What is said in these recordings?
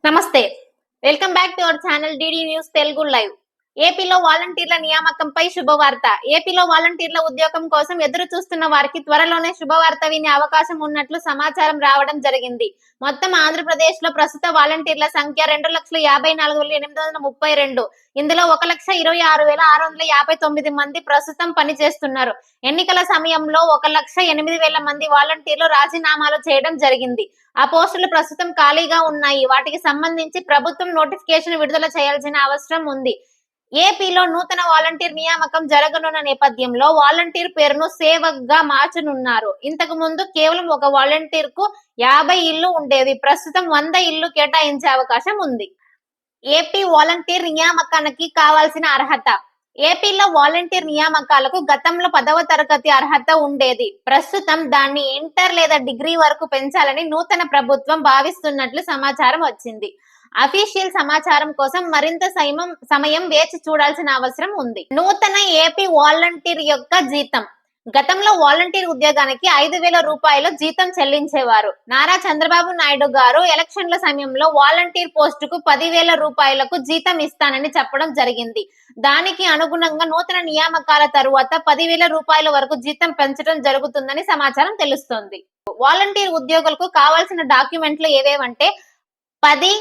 నమస్తే, welcome back to our channel DD news Telugu live. ఏపీలో వాలంటీర్ల నియామకంపై శుభవార్త. ఏపీలో వాలంటీర్ల ఉద్యోగం కోసం ఎదురు చూస్తున్న వారికి త్వరలోనే శుభవార్త వినే అవకాశం ఉన్నట్లు సమాచారం రావడం జరిగింది. మొత్తం ఆంధ్రప్రదేశ్ లో ప్రస్తుత వాలంటీర్ల సంఖ్య 2,54,832. ఇందులో 1,26,659 మంది ప్రస్తుతం పనిచేస్తున్నారు. ఎన్నికల సమయంలో 1,08,000 మంది వాలంటీర్లు రాజీనామాలు చేయడం జరిగింది. ఆ పోస్టులు ప్రస్తుతం ఖాళీగా ఉన్నాయి. వాటికి సంబంధించి ప్రభుత్వం నోటిఫికేషన్ విడుదల చేయాల్సిన అవసరం ఉంది. ఏపీలో నూతన వాలంటీర్ నియామకం జరగనున్న నేపథ్యంలో వాలంటీర్ పేరును సేవక్ గా మార్చనున్నారు. ఇంతకు ముందు కేవలం ఒక వాలంటీర్ కు 50 ఇళ్లు ఉండేవి. ప్రస్తుతం 100 ఇళ్లు కేటాయించే అవకాశం ఉంది. ఏపీ వాలంటీర్ నియామకానికి కావాల్సిన అర్హత. ఏపీలో వాలంటీర్ నియామకాలకు గతంలో 10వ తరగతి అర్హత ఉండేది. ప్రస్తుతం దాన్ని ఇంటర్ లేదా డిగ్రీ వరకు పెంచాలని నూతన ప్రభుత్వం భావిస్తున్నట్లు సమాచారం వచ్చింది. అఫీషియల్ సమాచారం కోసం మరింత సమయం వేచి చూడాల్సిన అవసరం ఉంది. నూతన ఏపీ వాలంటీర్ యొక్క జీతం. గతంలో వాలంటీర్ ఉద్యోగానికి 5,000 రూపాయలు జీతం చెల్లించేవారు. నారా చంద్రబాబు నాయుడు గారు ఎలక్షన్ల సమయంలో వాలంటీర్ పోస్టుకు 10,000 రూపాయలకు జీతం ఇస్తానని చెప్పడం జరిగింది. దానికి అనుగుణంగా నూతన నియామకాల తరువాత 10,000 రూపాయల వరకు జీతం పెంచడం జరుగుతుందని సమాచారం తెలుస్తోంది. వాలంటీర్ ఉద్యోగులకు కావాల్సిన డాక్యుమెంట్లు ఏవేవంటే 10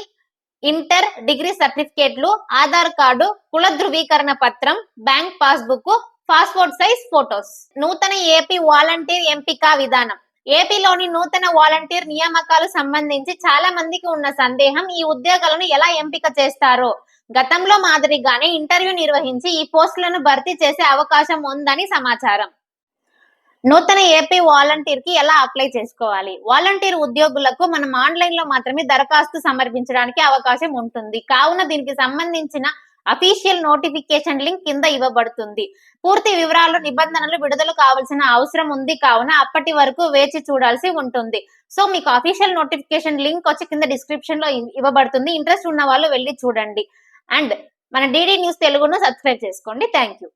ఇంటర్ డిగ్రీ సర్టిఫికేట్లు, ఆధార్ కార్డు, కుల ధృవీకరణ పత్రం, bank passbook, passport size photos. నూతన ఏపీ వాలంటీర్ ఎంపిక విధానం. ఏపీలోని నూతన వాలంటీర్ నియామకాలు సంబంధించి చాలా మందికి ఉన్న సందేహం ఈ ఉద్యోగాలను ఎలా ఎంపిక చేస్తారో. గతంలో మాదిరిగానే ఇంటర్వ్యూ నిర్వహించి ఈ పోస్టులను భర్తీ చేసే అవకాశం ఉందని సమాచారం. నూతన ఏపీ వాలంటీర్ కి ఎలా అప్లై చేసుకోవాలి? వాలంటీర్ ఉద్యోగులకు మనం ఆన్లైన్ లో మాత్రమే దరఖాస్తు సమర్పించడానికి అవకాశం ఉంటుంది. కావున దీనికి సంబంధించిన అఫీషియల్ నోటిఫికేషన్ లింక్ కింద ఇవ్వబడుతుంది. పూర్తి వివరాలు, నిబంధనలు విడుదల కావాల్సిన అవసరం ఉంది. కావున అప్పటి వరకు వేచి చూడాల్సి ఉంటుంది. సో మీకు అఫీషియల్ నోటిఫికేషన్ లింక్ వచ్చి కింద డిస్క్రిప్షన్ లో ఇవ్వబడుతుంది. ఇంట్రెస్ట్ ఉన్న వాళ్ళు వెళ్ళి చూడండి. అండ్ మన డిడి న్యూస్ తెలుగును సబ్స్క్రైబ్ చేసుకోండి. Thank you.